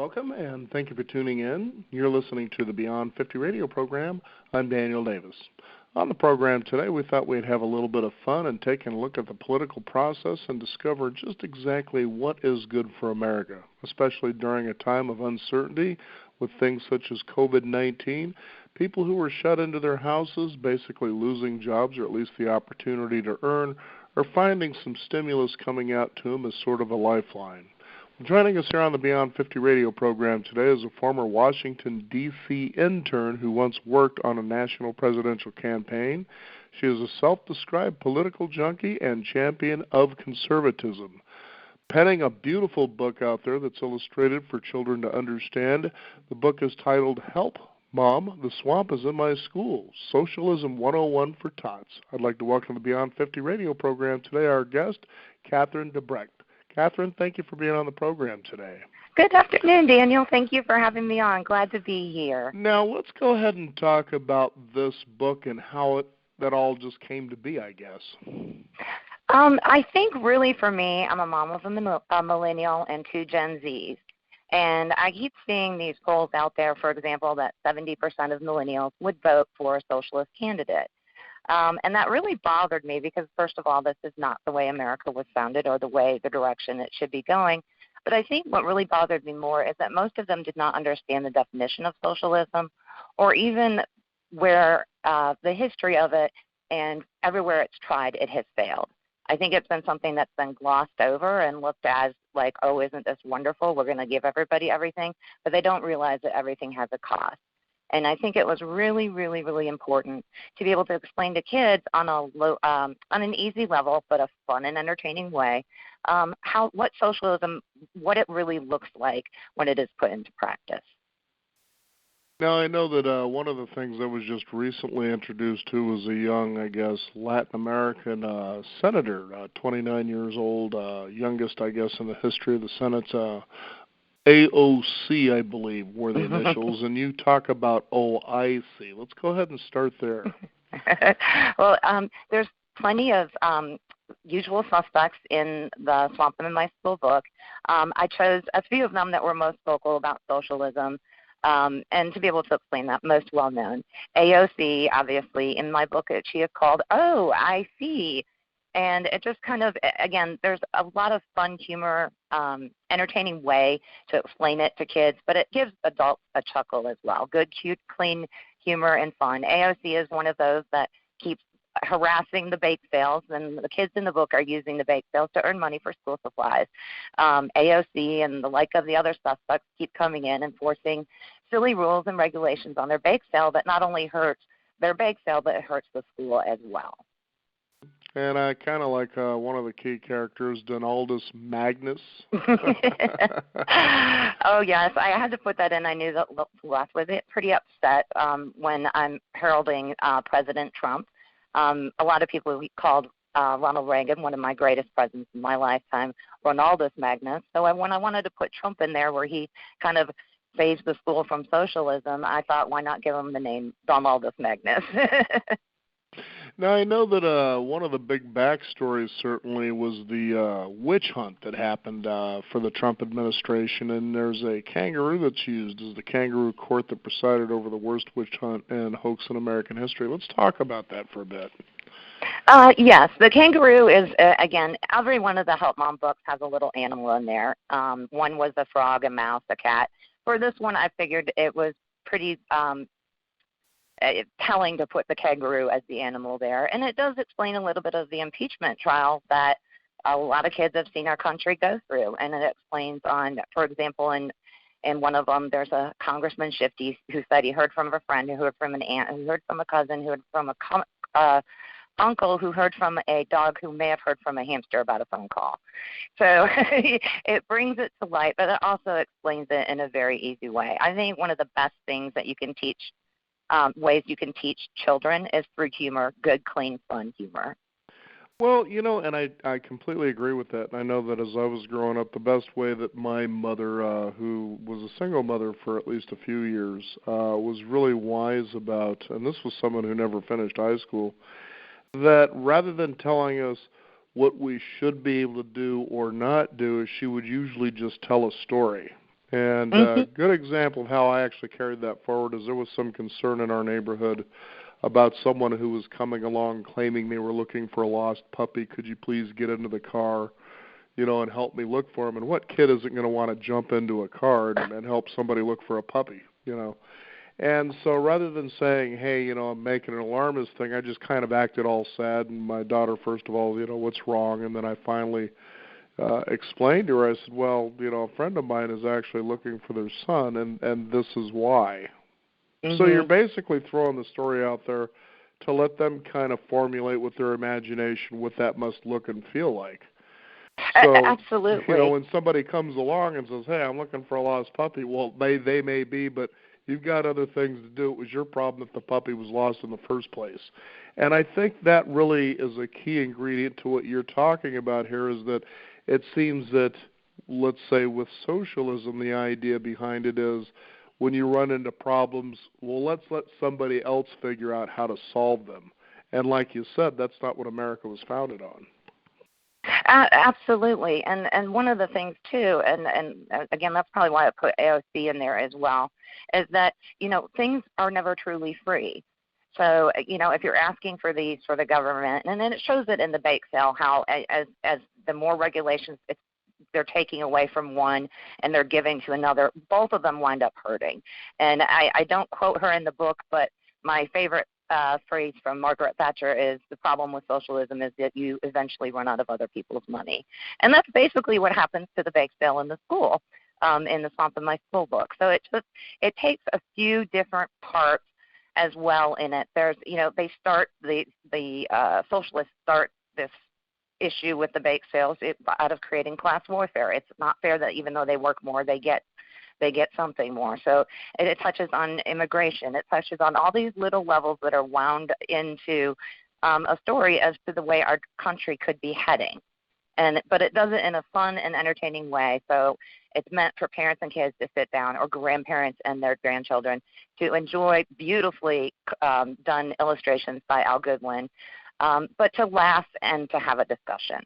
Welcome, and thank you for tuning in. You're listening to the Beyond 50 radio program. I'm Daniel Davis. On the program today, we thought we'd have a little bit of fun and take a look at the political process and discover just exactly what is good for America, especially during a time of uncertainty with things such as COVID-19, people who were shut into their houses, basically losing jobs or at least the opportunity to earn, or finding some stimulus coming out to them as sort of a lifeline. Joining us here on the Beyond 50 radio program today is a former Washington, D.C. intern who once worked on a national presidential campaign. She is a self-described political junkie and champion of conservatism, penning a beautiful book out there that's illustrated for children to understand. The book is titled Help, Mom, the Swamp is in My School, Socialism 101 for Tots. I'd like to welcome to the Beyond 50 radio program today our guest, Catherine Debrecht. Catherine, thank you for being on the program today. Good afternoon, Daniel. Thank you for having me on. Glad to be here. Now, let's go ahead and talk about this book and how that all just came to be, I guess. I think really for me, I'm a mom of a millennial and two Gen Zs. And I keep seeing these polls out there, for example, that 70% of millennials would vote for a socialist candidate. And that really bothered me because, first of all, this is not the way America was founded or the direction it should be going. But I think what really bothered me more is that most of them did not understand the definition of socialism or even where the history of it, and everywhere it's tried, it has failed. I think it's been something that's been glossed over and looked as like, oh, isn't this wonderful? We're going to give everybody everything. But they don't realize that everything has a cost. And I think it was really, really, really important to be able to explain to kids on an easy level, but a fun and entertaining way, what socialism, what it really looks like when it is put into practice. Now, I know that one of the things that was just recently introduced to was a young, I guess, Latin American senator, 29 years old, youngest, I guess, in the history of the Senate. AOC, I believe, were the initials, and you talk about OIC. Let's go ahead and start there. Well, there's plenty of usual suspects in the Swamp in My School book. I chose a few of them that were most vocal about socialism, and to be able to explain that, most well-known. AOC, obviously, in my book, she is called OIC. And it just kind of, again, there's a lot of fun, humor, entertaining way to explain it to kids, but it gives adults a chuckle as well. Good, cute, clean humor and fun. AOC is one of those that keeps harassing the bake sales, and the kids in the book are using the bake sales to earn money for school supplies. AOC and the like of the other suspects keep coming in and forcing silly rules and regulations on their bake sale that not only hurts their bake sale, but it hurts the school as well. And I kind of like one of the key characters, Donaldus Magnus. Oh, yes. I had to put that in. I knew that left with it pretty upset when I'm heralding President Trump. A lot of people called Ronald Reagan one of my greatest presidents in my lifetime, Ronaldus Magnus. So when I wanted to put Trump in there where he kind of saved the school from socialism, I thought, why not give him the name Donaldus Magnus? Now, I know that one of the big backstories certainly was the witch hunt that happened for the Trump administration, and there's a kangaroo that's used as the kangaroo court that presided over the worst witch hunt and hoax in American history. Let's talk about that for a bit. Yes, the kangaroo is, again, every one of the Help Mom books has a little animal in there. One was a frog, a mouse, a cat. For this one, I figured it was pretty telling to put the kangaroo as the animal there. And it does explain a little bit of the impeachment trial that a lot of kids have seen our country go through. And it explains on, for example, in one of them, there's a Congressman Shifty who said he heard from a friend, who heard from an aunt, who heard from a cousin, who heard from a uncle, who heard from a dog, who may have heard from a hamster about a phone call. So it brings it to light, but it also explains it in a very easy way. I think one of the best things that you can teach, ways you can teach children, is through humor, good, clean, fun humor. Well, and I completely agree with that. And I know that as I was growing up, the best way that my mother, who was a single mother for at least a few years, was really wise about, and this was someone who never finished high school, that rather than telling us what we should be able to do or not do, she would usually just tell a story. And a good example of how I actually carried that forward is there was some concern in our neighborhood about someone who was coming along claiming they were looking for a lost puppy. Could you please get into the car, and help me look for him? And what kid isn't going to want to jump into a car and help somebody look for a puppy? And so rather than saying, hey, I'm making an alarmist thing, I just kind of acted all sad. And my daughter, first of all, what's wrong? And then I finally explained to her, I said, well, a friend of mine is actually looking for their son, and this is why. So you're basically throwing the story out there to let them kind of formulate with their imagination what that must look and feel like. So, absolutely. When somebody comes along and says, hey, I'm looking for a lost puppy, well, they may be, but you've got other things to do. It was your problem if the puppy was lost in the first place. And I think that really is a key ingredient to what you're talking about here, is that it seems that, let's say with socialism, the idea behind it is when you run into problems, well, let's let somebody else figure out how to solve them. And like you said, that's not what America was founded on. Absolutely. And one of the things, too, and again, that's probably why I put AOC in there as well, is that, things are never truly free. So, if you're asking for these for the government, and then it shows it in the bake sale how as the more regulations they're taking away from one and they're giving to another, both of them wind up hurting. And I don't quote her in the book, but my favorite phrase from Margaret Thatcher is, the problem with socialism is that you eventually run out of other people's money. And that's basically what happens to the bake sale in the school, in the Swamp in My School book. So it takes a few different parts as well in it. There's, they start, the socialists start this issue with the bake sales out of creating class warfare. It's not fair that even though they work more, they get something more. So it touches on immigration. It touches on all these little levels that are wound into a story as to the way our country could be heading. But it does it in a fun and entertaining way. So it's meant for parents and kids to sit down, or grandparents and their grandchildren, to enjoy beautifully done illustrations by Al Goodwin, but to laugh and to have a discussion.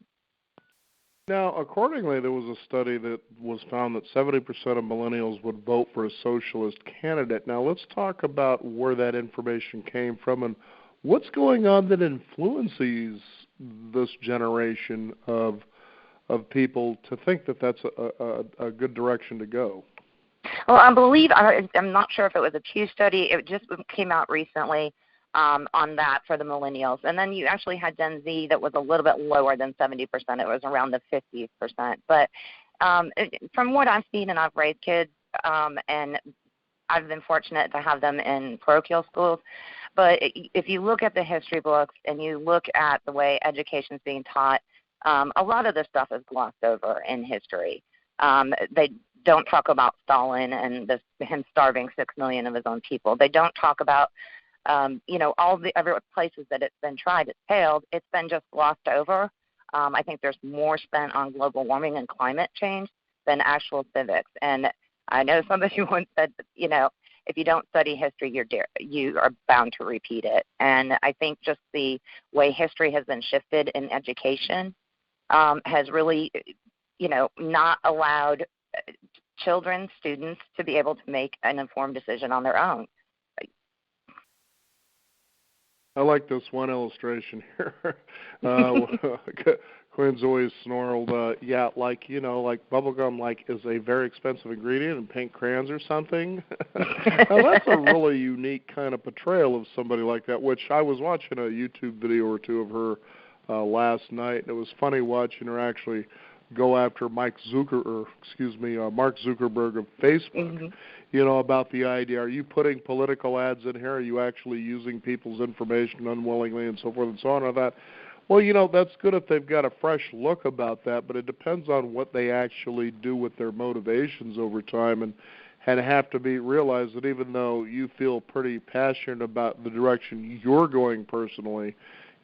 Now, accordingly, there was a study that was found that 70% of millennials would vote for a socialist candidate. Now, let's talk about where that information came from and what's going on that influences this generation of people to think that that's a good direction to go. Well, I'm not sure if it was a Pew study. It just came out recently on that for the millennials. And then you actually had Gen Z that was a little bit lower than 70%. It was around the 50%. But from what I've seen, and I've raised kids, and I've been fortunate to have them in parochial schools. But if you look at the history books and you look at the way education is being taught, a lot of this stuff is glossed over in history. They don't talk about Stalin and him starving 6 million of his own people. They don't talk about all the other places that it's been tried, it's failed. It's been just glossed over. I think there's more spent on global warming and climate change than actual civics. And I know somebody once said, if you don't study history, you are bound to repeat it. And I think just the way history has been shifted in education has really, not allowed children, students, to be able to make an informed decision on their own. I like this one illustration here. Quinn's always snarled, like bubblegum is a very expensive ingredient in pink crayons or something. Now, that's a really unique kind of portrayal of somebody like that, which I was watching a YouTube video or two of her last night, and it was funny watching her actually go after Mark Zuckerberg of Facebook, about the idea, are you putting political ads in here? Are you actually using people's information unwillingly and so forth and so on? And that, well, that's good if they've got a fresh look about that, but it depends on what they actually do with their motivations over time, and have to be realized that even though you feel pretty passionate about the direction you're going personally,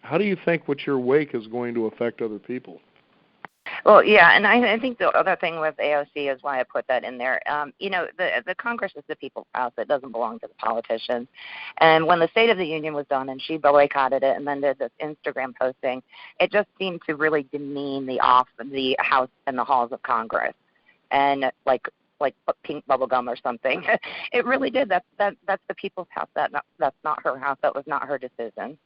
how do you think what your wake is going to affect other people? Well, yeah, and I think the other thing with AOC is why I put that in there. The Congress is the people's house. It doesn't belong to the politicians. And when the State of the Union was done and she boycotted it and then did this Instagram posting, it just seemed to really demean the House and the halls of Congress. And, like pink bubble gum or something. It really did. That's the people's house. That's not her house. That was not her decision.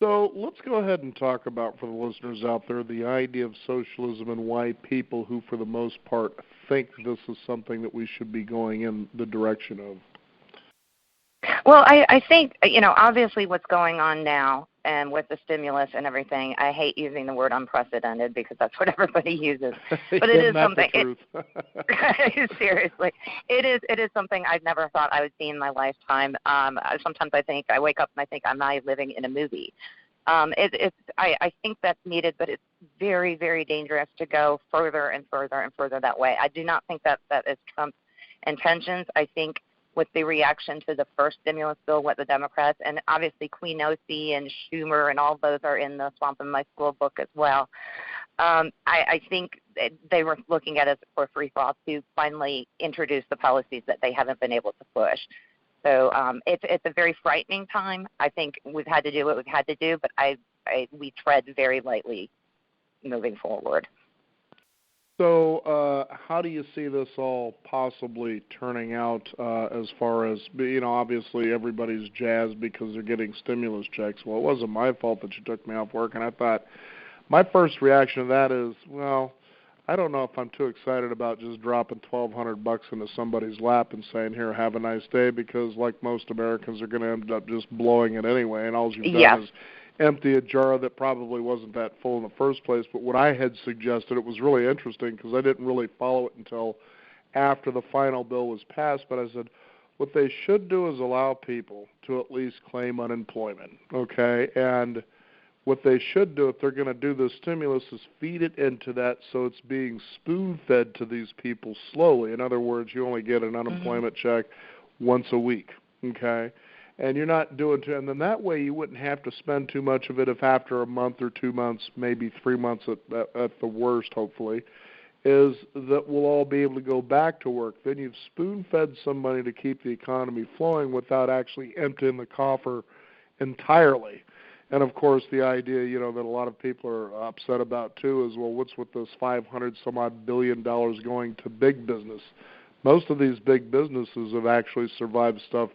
So let's go ahead and talk about, for the listeners out there, the idea of socialism and why people who, for the most part, think this is something that we should be going in the direction of. Well, I think, obviously what's going on now and with the stimulus and everything, I hate using the word unprecedented because that's what everybody uses. But it is something. Seriously, it is something I've never thought I would see in my lifetime. Sometimes I wake up and I think I'm not living in a movie. I think that's needed, but it's very, very dangerous to go further and further and further that way. I do not think that is Trump's intentions. I think with the reaction to the first stimulus bill, what the Democrats, and obviously Queen Ossie and Schumer and all those are in the Swamp in My School book as well. I think they were looking at it for free fall to finally introduce the policies that they haven't been able to push. So it's a very frightening time. I think we've had to do what we've had to do, but we tread very lightly moving forward. So how do you see this all possibly turning out as far as, obviously everybody's jazzed because they're getting stimulus checks. Well, it wasn't my fault that you took me off work, and I thought my first reaction to that is, well, I don't know if I'm too excited about just dropping $1,200 into somebody's lap and saying, here, have a nice day, because like most Americans are going to end up just blowing it anyway, and all you've done is empty a jar that probably wasn't that full in the first place. But what I had suggested, it was really interesting because I didn't really follow it until after the final bill was passed, but I said what they should do is allow people to at least claim unemployment, okay? And what they should do if they're going to do this stimulus is feed it into that so it's being spoon-fed to these people slowly. In other words, you only get an unemployment check once a week, okay? And you're not doing and then that way you wouldn't have to spend too much of it if after a month or 2 months, maybe 3 months at the worst, hopefully, is that we'll all be able to go back to work. Then you've spoon-fed some money to keep the economy flowing without actually emptying the coffer entirely. And, of course, the idea, that a lot of people are upset about, too, is, well, what's with this $500-some-odd billion going to big business? Most of these big businesses have actually survived stuff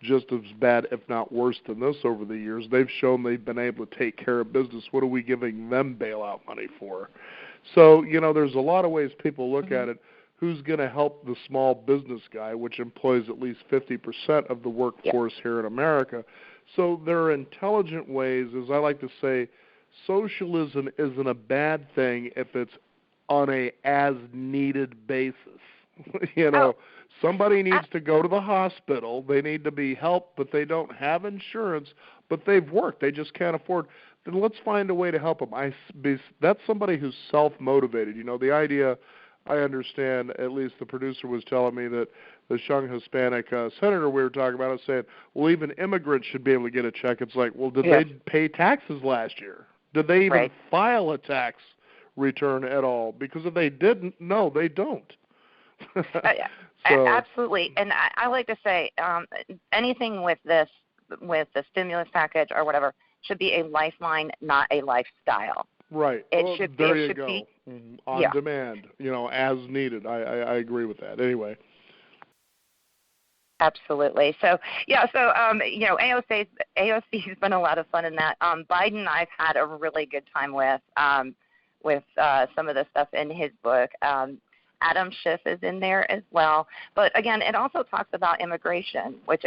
just as bad, if not worse than this over the years. They've shown they've been able to take care of business. What are we giving them bailout money for? So, there's a lot of ways people look at it. Who's going to help the small business guy, which employs at least 50% of the workforce here in America? So there are intelligent ways, as I like to say, socialism isn't a bad thing if it's on a as-needed basis. Somebody needs to go to the hospital. They need to be helped, but they don't have insurance, but they've worked. They just can't afford. Then let's find a way to help them. That's somebody who's self-motivated. The idea, I understand, at least the producer was telling me that the young Hispanic senator we were talking about is saying, well, even immigrants should be able to get a check. It's like, well, did they pay taxes last year? Did they even file a tax return at all? Because if they didn't, no, they don't. Absolutely. And I like to say anything with the stimulus package or whatever should be a lifeline, not a lifestyle. Right. There you go. On demand, as needed. I agree with that. Anyway. Absolutely. So AOC's been a lot of fun in that. Biden, I've had a really good time with some of the stuff in his book. Adam Schiff is in there as well. But again, it also talks about immigration, which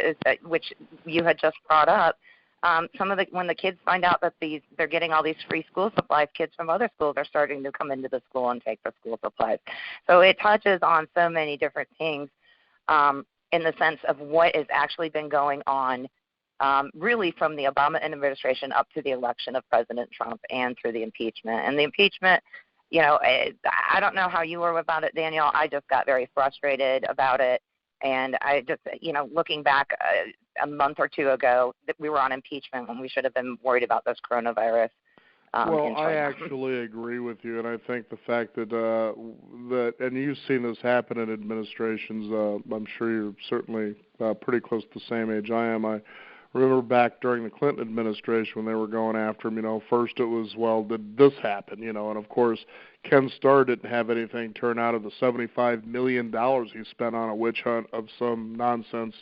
you had just brought up. When the kids find out that they're getting all these free school supplies, kids from other schools are starting to come into the school and take the school supplies. So it touches on so many different things in the sense of what has actually been going on really from the Obama administration up to the election of President Trump and through the impeachment. And the impeachment, I don't know how you were about it, Daniel. I just got very frustrated about it. And I just, looking back a month or two ago, that we were on impeachment when we should have been worried about this coronavirus. Well, I actually agree with you, and I think the fact that and you've seen this happen in administrations. I'm sure you're certainly pretty close to the same age I am. I remember back during the Clinton administration when they were going after him, first it was, well, did this happen, and of course Ken Starr didn't have anything turn out of the $75 million he spent on a witch hunt of some nonsense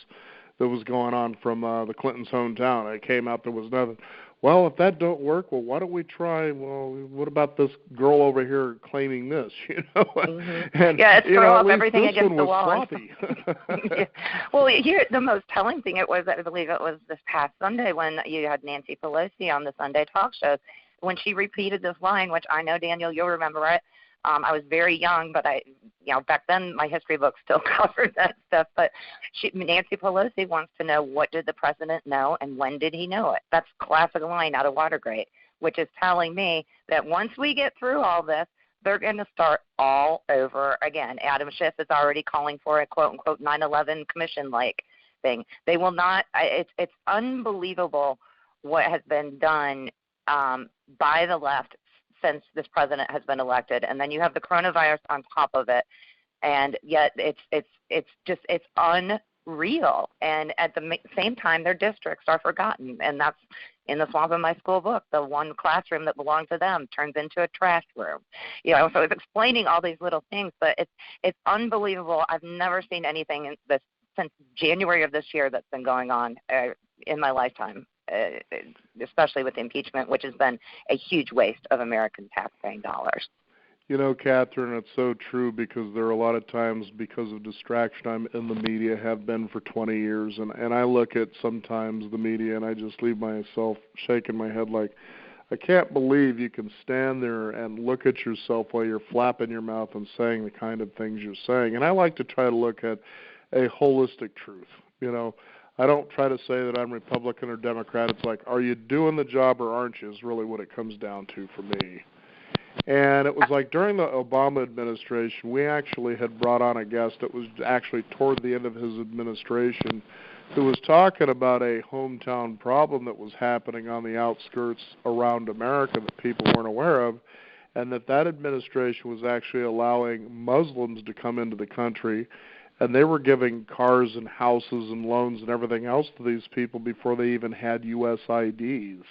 that was going on from the Clintons' hometown. It came out there was nothing. Well, if that don't work, well, why don't we try, well, what about this girl over here claiming this, Mm-hmm. And, it's throw up everything against the wall. sloppy. Yeah. Well, here, the most telling thing I believe it was this past Sunday when you had Nancy Pelosi on the Sunday talk shows, when she repeated this line, which I know, Daniel, you'll remember it. I was very young, but back then my history books still covered that stuff. But Nancy Pelosi wants to know, what did the president know and when did he know it? That's a classic line out of Watergate, which is telling me that once we get through all this, they're going to start all over again. Adam Schiff is already calling for a quote-unquote 9/11 commission-like thing. They will not. It's unbelievable what has been done by the left since this president has been elected, and then you have the coronavirus on top of it, and yet it's unreal. And at the same time, their districts are forgotten, and that's in the Swamp in My School book. The one classroom that belonged to them turns into a trash room. So it's explaining all these little things, but it's unbelievable. I've never seen anything in this since January of this year that's been going on in my lifetime. Especially with impeachment, which has been a huge waste of American taxpaying dollars. Catherine, it's so true, because there are a lot of times, because of distraction, I'm in the media, have been for 20 years, and I look at sometimes the media and I just leave myself shaking my head like, I can't believe you can stand there and look at yourself while you're flapping your mouth and saying the kind of things you're saying. And I like to try to look at a holistic truth, I don't try to say that I'm Republican or Democrat. It's like, are you doing the job or aren't you, is really what it comes down to for me. And it was like during the Obama administration, we actually had brought on a guest that was actually toward the end of his administration who was talking about a hometown problem that was happening on the outskirts around America that people weren't aware of, and that administration was actually allowing Muslims to come into the country, and they were giving cars and houses and loans and everything else to these people before they even had U.S. IDs.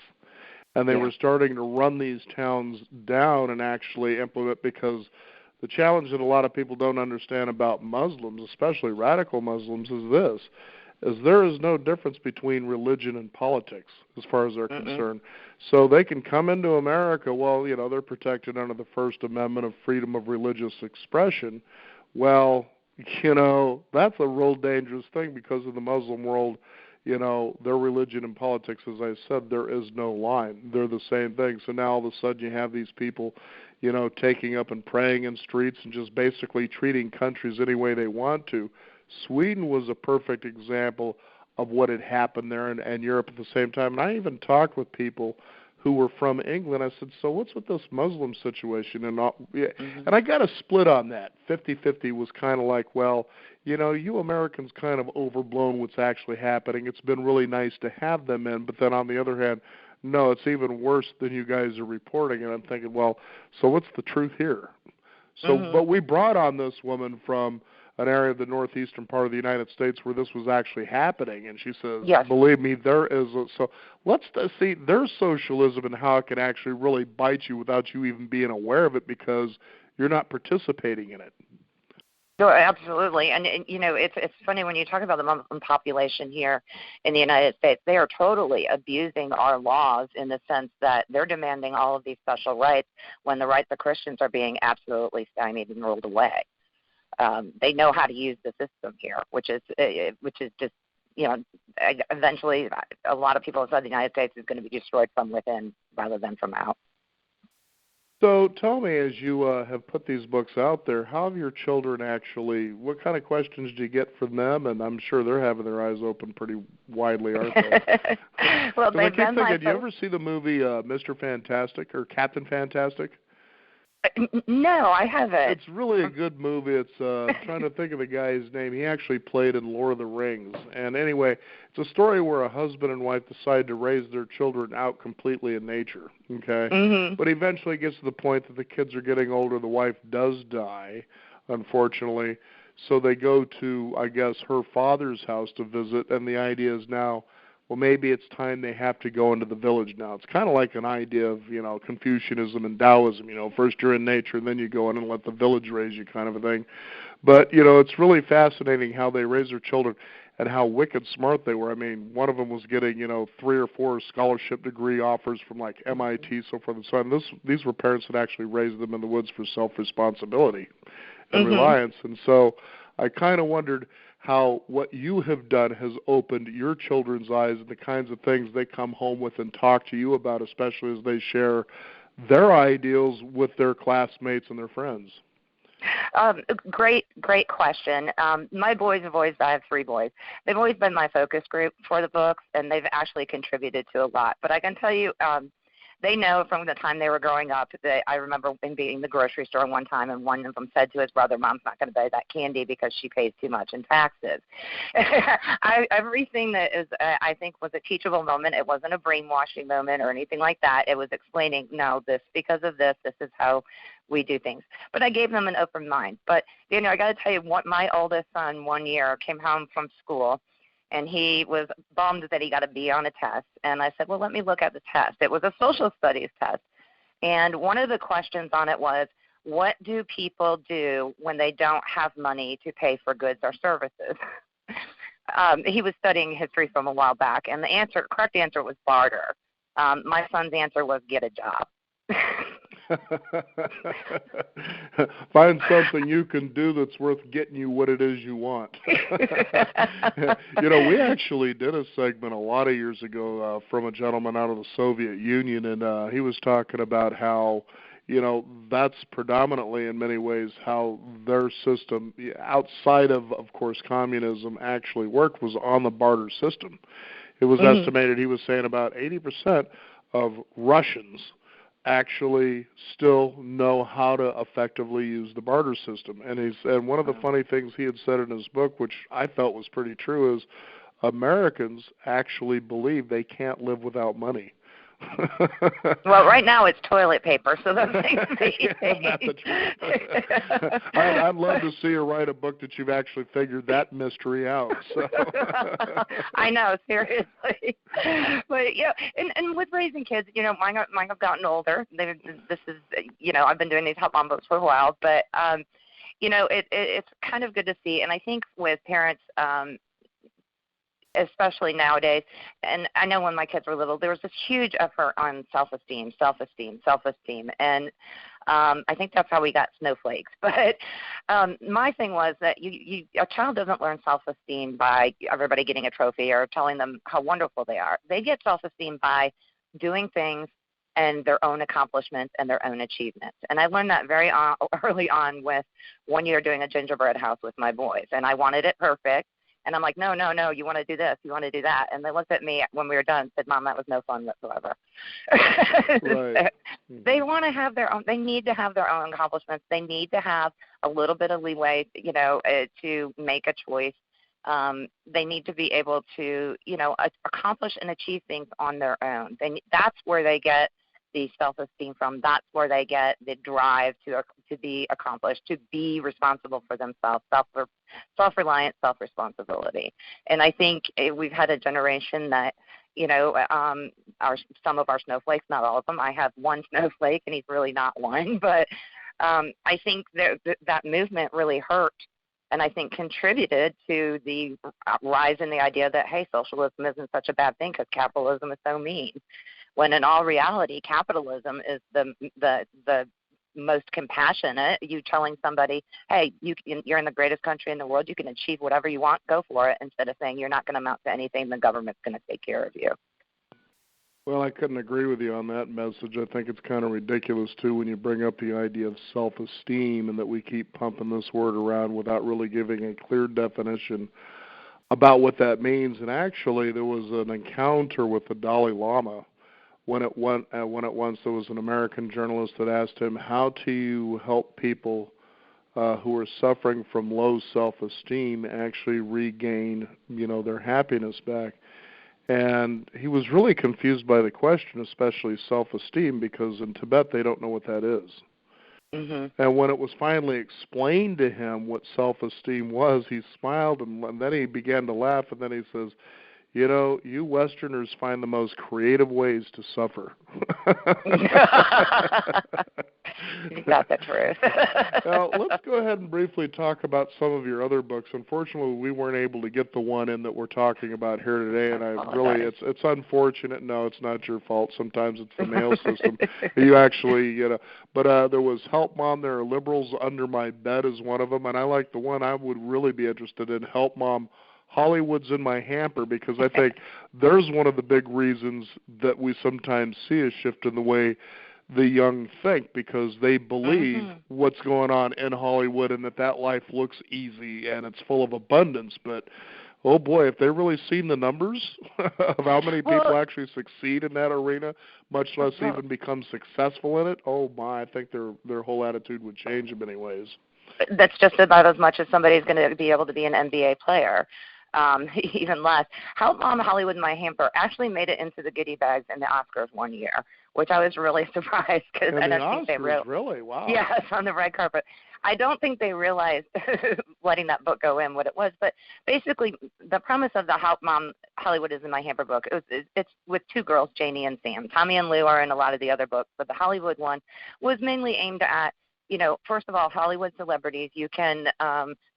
And they were starting to run these towns down and actually implement, because the challenge that a lot of people don't understand about Muslims, especially radical Muslims, is this, is there is no difference between religion and politics as far as they're concerned. So they can come into America, well, they're protected under the First Amendment of freedom of religious expression. Well, that's a real dangerous thing, because in the Muslim world, their religion and politics, as I said, there is no line. They're the same thing. So now all of a sudden you have these people, taking up and praying in streets and just basically treating countries any way they want to. Sweden was a perfect example of what had happened there, and Europe at the same time. And I even talked with people who were from England. I said, so what's with this Muslim situation? And and I got a split on that. 50-50 was kind of like, well, you Americans kind of overblown what's actually happening. It's been really nice to have them in. But then on the other hand, no, it's even worse than you guys are reporting. And I'm thinking, well, so what's the truth here? So, but we brought on this woman from an area of the northeastern part of the United States where this was actually happening, and she says, believe me, there is so let's see there's socialism and how it can actually really bite you without you even being aware of it, because you're not participating in it. No, absolutely. And it's funny when you talk about the Muslim population here in the United States, they are totally abusing our laws in the sense that they're demanding all of these special rights when the rights of Christians are being absolutely stymied and rolled away. They know how to use the system here, which is just, eventually a lot of people have said the United States is going to be destroyed from within rather than from out. So tell me, as you have put these books out there, how have your children actually, what kind of questions do you get from them? And I'm sure they're having their eyes open pretty widely, aren't they? Well, they've been like, do you ever see the movie Mr. Fantastic or Captain Fantastic? No, I haven't. It's really a good movie. It's I'm trying to think of the guy's name. He actually played in Lord of the Rings. And anyway, it's a story where a husband and wife decide to raise their children out completely in nature, okay? But eventually it gets to the point that the kids are getting older. The wife does die, unfortunately. So they go to, I guess, her father's house to visit, and the idea is now, well, maybe it's time they have to go into the village now. It's kind of like an idea of, Confucianism and Taoism. First you're in nature, and then you go in and let the village raise you, kind of a thing. But, it's really fascinating how they raise their children and how wicked smart they were. I mean, one of them was getting, 3 or 4 scholarship degree offers from like MIT, so forth and so on. These were parents that actually raised them in the woods for self-responsibility and reliance. And so I kind of wondered how what you have done has opened your children's eyes and the kinds of things they come home with and talk to you about, especially as they share their ideals with their classmates and their friends. Great question. My boys have always, I have 3 boys. They've always been my focus group for the books, and they've actually contributed to a lot. But I can tell you, they know from the time they were growing up that I remember being in the grocery store one time, and one of them said to his brother, "Mom's not going to buy that candy because she pays too much in taxes." Everything that is, I think, was a teachable moment. It wasn't a brainwashing moment or anything like that. It was explaining, no, this, because of this is how we do things. But I gave them an open mind. But, Daniel, I got to tell you, my oldest son one year came home from school, and he was bummed that he got a B on a test. And I said, well, let me look at the test. It was a social studies test. And one of the questions on it was, what do people do when they don't have money to pay for goods or services? He was studying history from a while back, and the correct answer was barter. My son's answer was get a job. Find something you can do that's worth getting you what it is you want. We actually did a segment a lot of years ago from a gentleman out of the Soviet Union, and he was talking about how, that's predominantly in many ways how their system, outside of course, communism actually worked, was on the barter system. It was estimated, he was saying, about 80% of Russians actually still know how to effectively use the barter system. And one of the funny things he had said in his book, which I felt was pretty true, is Americans actually believe they can't live without money. Well, right now it's toilet paper, so those things I'd love to see you write a book that you've actually figured that mystery out. So. I know, seriously. But yeah, and with raising kids, mine have gotten older. I've been doing these Help Mom books for a while, but it's kind of good to see. And I think with parents, especially nowadays, and I know when my kids were little, there was this huge effort on self-esteem, and I think that's how we got snowflakes. But my thing was that a child doesn't learn self-esteem by everybody getting a trophy or telling them how wonderful they are. They get self-esteem by doing things and their own accomplishments and their own achievements. And I learned that very early on with one year doing a gingerbread house with my boys, and I wanted it perfect. And I'm like, no, you want to do this, you want to do that. And they looked at me when we were done and said, Mom, that was no fun whatsoever. Right. They want to have their own, they need to have their own accomplishments. They need to have a little bit of leeway, to make a choice. They need to be able to, accomplish and achieve things on their own. That's where they get the self-esteem from. That's where they get the drive to be accomplished, to be responsible for themselves, self-reliant, self-responsibility. And I think we've had a generation that, some of our snowflakes, not all of them. I have one snowflake, and he's really not one. But I think that movement really hurt, and I think contributed to the rise in the idea that, hey, socialism isn't such a bad thing because capitalism is so mean. When in all reality, capitalism is the most compassionate. You telling somebody, hey, you're in the greatest country in the world, you can achieve whatever you want, go for it, instead of saying you're not going to amount to anything, the government's going to take care of you. Well, I couldn't agree with you on that message. I think it's kind of ridiculous, too, when you bring up the idea of self-esteem and that we keep pumping this word around without really giving a clear definition about what that means. And actually, there was an encounter with the Dalai Lama when at once there was an American journalist that asked him, how do you help people who are suffering from low self-esteem actually regain, their happiness back? And he was really confused by the question, especially self-esteem, because in Tibet they don't know what that is. Mm-hmm. And when it was finally explained to him what self-esteem was, he smiled, and then he began to laugh, and then he says, You know, you Westerners find the most creative ways to suffer. You got the truth. Now, let's go ahead and briefly talk about some of your other books. Unfortunately, we weren't able to get the one in that we're talking about here today, and it's unfortunate. No, it's not your fault. Sometimes it's the mail system. You actually, but there was Help Mom, There Are Liberals Under My Bed is one of them, and I like the one I would really be interested in, Help Mom, Hollywood's in My Hamper, because I think there's one of the big reasons that we sometimes see a shift in the way the young think, because they believe what's going on in Hollywood and that life looks easy and it's full of abundance. But, oh boy, if they've really seen the numbers of how many people actually succeed in that arena, much less even become successful in it, oh my, I think their whole attitude would change in many ways. That's just about as much as somebody's going to be able to be an NBA player. Even less. Help Mom, Hollywood in My Hamper actually made it into the goodie bags in the Oscars one year, which I was really surprised because I don't think they really, wow. Yes, on the red carpet. I don't think they realized letting that book go in what it was, but basically the premise of the Help Mom, Hollywood is in My Hamper book, it's with two girls, Janie and Sam. Tommy and Lou are in a lot of the other books, but the Hollywood one was mainly aimed at, first of all, Hollywood celebrities. You can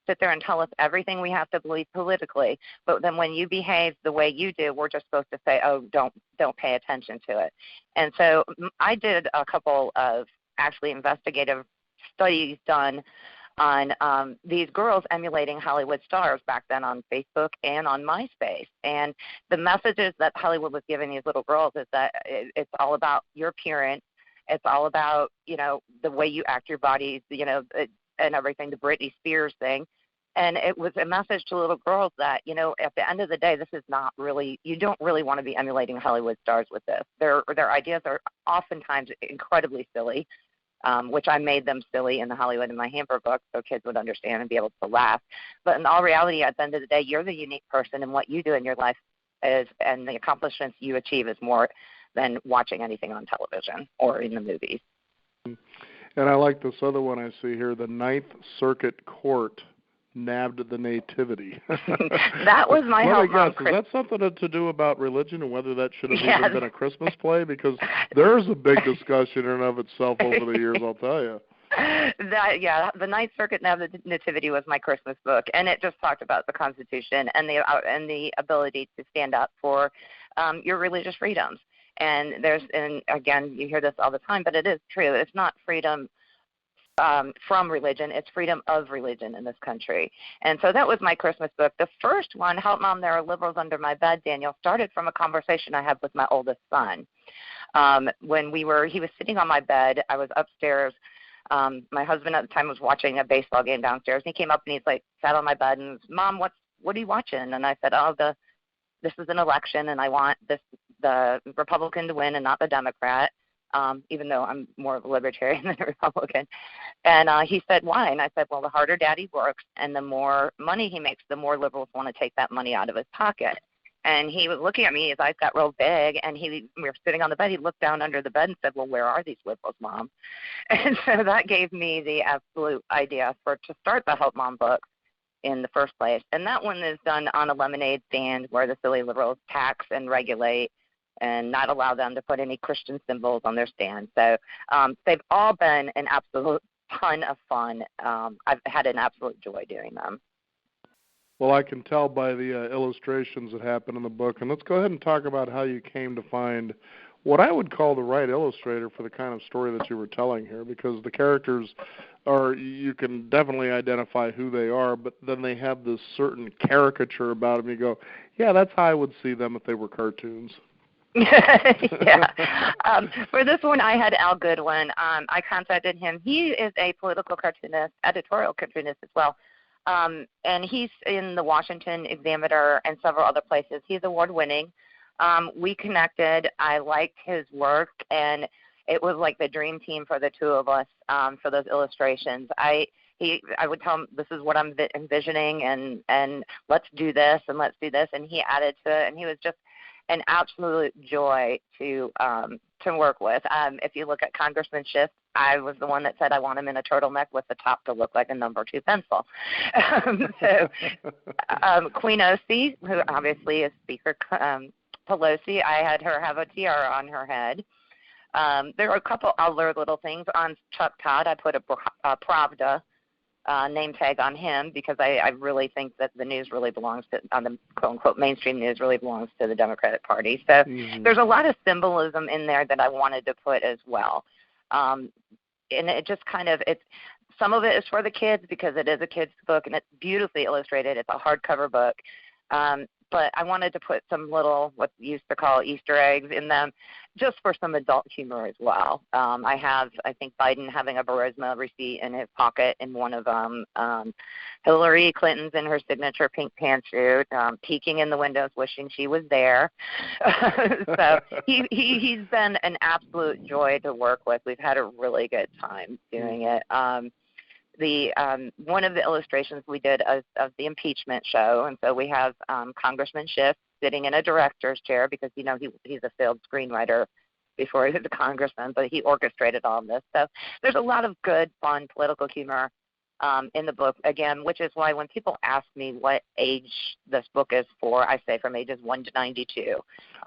sit there and tell us everything we have to believe politically, but then when you behave the way you do, we're just supposed to say, oh, don't pay attention to it. And so I did a couple of actually investigative studies done on these girls emulating Hollywood stars back then on Facebook and on MySpace. And the messages that Hollywood was giving these little girls is that it's all about your appearance. It's all about, the way you act, your body, and everything, the Britney Spears thing. And it was a message to little girls that, at the end of the day, this is not really, you don't really want to be emulating Hollywood stars with this. Their ideas are oftentimes incredibly silly, which I made them silly in the Hollywood in My Hamper book so kids would understand and be able to laugh. But in all reality, at the end of the day, you're the unique person, and what you do in your life is, and the accomplishments you achieve is more than watching anything on television or in the movies. And I like this other one I see here, the Ninth Circuit Court nabbed the nativity. That was my Help Mom. Is that something to do about religion and whether that should have even been a Christmas play? Because there's a big discussion in and of itself over the years, I'll tell you. The Ninth Circuit nabbed the nativity was my Christmas book, and it just talked about the Constitution and the ability to stand up for your religious freedoms. And again, you hear this all the time, but it is true. It's not freedom from religion. It's freedom of religion in this country. And so that was my Christmas book. The first one, Help Mom, There Are Liberals Under My Bed, Daniel, started from a conversation I had with my oldest son. He was sitting on my bed. I was upstairs. My husband at the time was watching a baseball game downstairs. And he came up and he's sat on my bed and, Mom, what are you watching? And I said, this is an election, and I want the Republican to win and not the Democrat, even though I'm more of a libertarian than a Republican. And he said, why? And I said, well, the harder Daddy works and the more money he makes, the more liberals want to take that money out of his pocket. And he was looking at me, his eyes got real big, and we were sitting on the bed. He looked down under the bed and said, well, where are these liberals, Mom? And so that gave me the absolute idea to start the Help Mom book in the first place. And that one is done on a lemonade stand where the silly liberals tax and regulate and not allow them to put any Christian symbols on their stand. So they've all been an absolute ton of fun. I've had an absolute joy doing them. Well, I can tell by the illustrations that happen in the book. And let's go ahead and talk about how you came to find what I would call the right illustrator for the kind of story that you were telling here, because the characters you can definitely identify who they are, but then they have this certain caricature about them. You go, yeah, that's how I would see them if they were cartoons. Yeah. For this one, I had Al Goodwin. I contacted him. He is a political cartoonist, editorial cartoonist as well. And he's in the Washington Examiner and several other places. He's award-winning. We connected. I liked his work, and it was like the dream team for the two of us for those illustrations. I would tell him, this is what I'm envisioning, and let's do this, and let's do this. And he added to it, and he was just an absolute joy to work with. If you look at Congressman Schiff, I was the one that said I want him in a turtleneck with the top to look like a number 2 pencil. Queen Ossie, who obviously is Speaker Pelosi, I had her have a tiara on her head. There are a couple other little things. On Chuck Todd, I put a Pravda name tag on him because I really think that the news really belongs to, on the quote-unquote mainstream news, really belongs to the Democratic Party. So there's a lot of symbolism in there that I wanted to put as well. And it just kind of, some of it is for the kids because it is a kid's book and it's beautifully illustrated. It's a hardcover book. But I wanted to put some little, what we used to call Easter eggs in them, just for some adult humor as well. I think Biden having a Burisma receipt in his pocket in one of them. Hillary Clinton's in her signature pink pantsuit, peeking in the windows, wishing she was there. So he's been an absolute joy to work with. We've had a really good time doing it. One of the illustrations we did of the impeachment show, and so we have Congressman Schiff sitting in a director's chair because, he's a failed screenwriter before he was a congressman, but he orchestrated all of this. So there's a lot of good, fun political humor in the book, again, which is why when people ask me what age this book is for, I say from ages 1 to 92.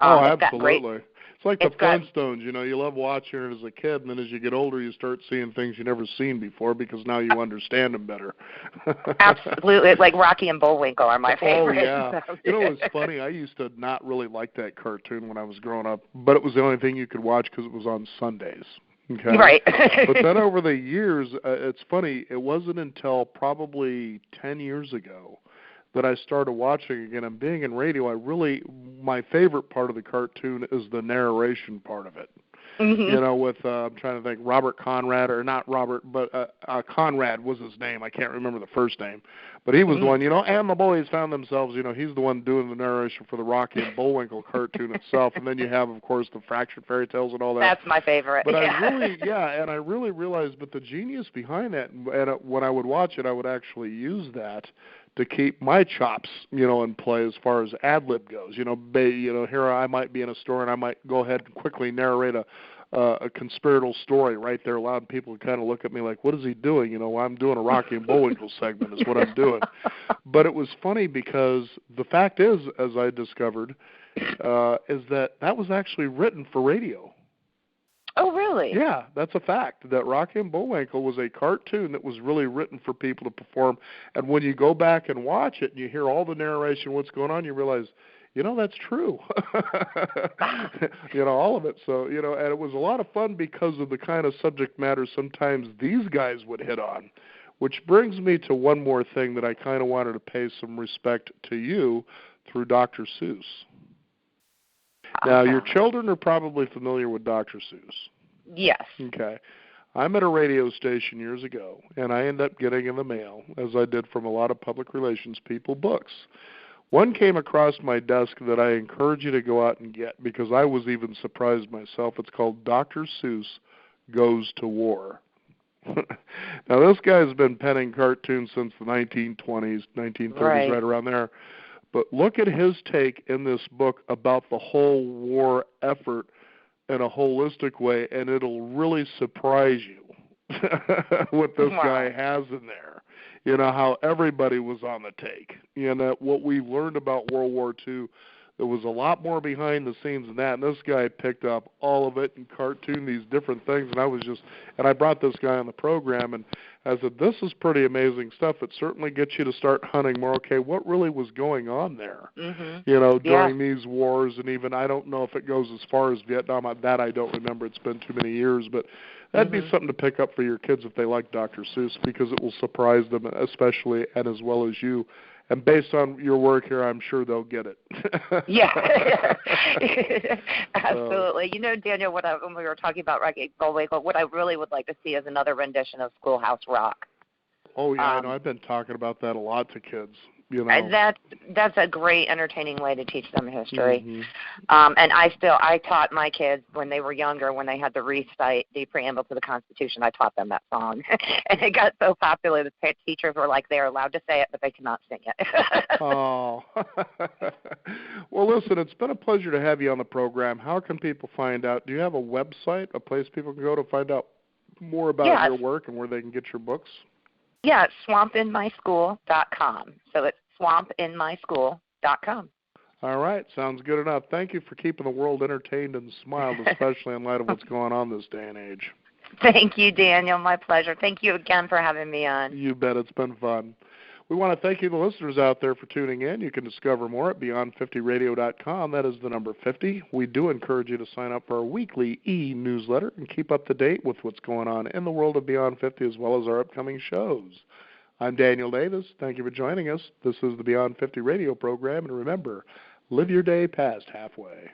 Absolutely. It's like the Flintstones, you love watching it as a kid, and then as you get older, you start seeing things you never seen before because now you understand them better. Absolutely. Like Rocky and Bullwinkle are my favorite. Oh, yeah. So. It's funny. I used to not really like that cartoon when I was growing up, but it was the only thing you could watch because it was on Sundays. Okay? Right. But then over the years, it's funny, it wasn't until probably 10 years ago that I started watching again. And being in radio, my favorite part of the cartoon is the narration part of it. With, I'm trying to think, Robert Conrad, or not Robert, but Conrad was his name. I can't remember the first name. But he was the one, and the boys found themselves, he's the one doing the narration for the Rocky and Bullwinkle cartoon itself. And then you have, of course, the fractured fairy tales and all that. That's my favorite. But I really realized, but the genius behind that, and when I would watch it, I would actually use that to keep my chops, in play as far as ad-lib goes. Here I might be in a store and I might go ahead and quickly narrate a conspiratorial story right there loud, and people would kind of look at me like, what is he doing? I'm doing a Rocky and Bullwinkle segment is what I'm doing. But it was funny because the fact is, as I discovered, is that was actually written for radio. Oh, really? Yeah, that's a fact, that Rocky and Bullwinkle was a cartoon that was really written for people to perform. And when you go back and watch it and you hear all the narration, what's going on, you realize, that's true. All of it. So, and it was a lot of fun because of the kind of subject matter sometimes these guys would hit on, which brings me to one more thing that I kind of wanted to pay some respect to you through Dr. Seuss. Now, your children are probably familiar with Dr. Seuss. Yes. Okay. I'm at a radio station years ago, and I ended up getting in the mail, as I did from a lot of public relations people, books. One came across my desk that I encourage you to go out and get because I was even surprised myself. It's called Dr. Seuss Goes to War. Now, this guy's been penning cartoons since the 1920s, 1930s, right around there. But look at his take in this book about the whole war effort in a holistic way, and it'll really surprise you what this guy has in there. How everybody was on the take. What we learned about World War II, there was a lot more behind the scenes than that, and this guy picked up all of it and cartooned these different things, and I brought this guy on the program, and I said, this is pretty amazing stuff. It certainly gets you to start hunting more, okay, what really was going on there, during these wars, and even, I don't know if it goes as far as Vietnam, that I don't remember, it's been too many years, but that'd be something to pick up for your kids if they like Dr. Seuss, because it will surprise them, especially and as well as you. And based on your work here, I'm sure they'll get it. Yeah, absolutely. Daniel, when we were talking about Rocky Bullwinkle, what I really would like to see is another rendition of Schoolhouse Rock. Oh, yeah, I know. I've been talking about that a lot to kids. That's a great, entertaining way to teach them history. And I taught my kids when they were younger, when they had to recite the preamble to the Constitution, I taught them that song. And it got so popular that teachers were like, they're allowed to say it, but they cannot sing it. Oh. Well, listen, it's been a pleasure to have you on the program. How can people find out? Do you have a website, a place people can go to find out more about your work and where they can get your books? Yeah, it's swampinmyschool.com. So it's swampinmyschool.com. All right, sounds good enough. Thank you for keeping the world entertained and smiled, especially in light of what's going on this day and age. Thank you, Daniel. My pleasure. Thank you again for having me on. You bet. It's been fun. We want to thank you, the listeners out there, for tuning in. You can discover more at beyond50radio.com. That is the number 50. We do encourage you to sign up for our weekly e-newsletter and keep up to date with what's going on in the world of Beyond 50 as well as our upcoming shows. I'm Daniel Davis. Thank you for joining us. This is the Beyond 50 radio program. And remember, live your day past halfway.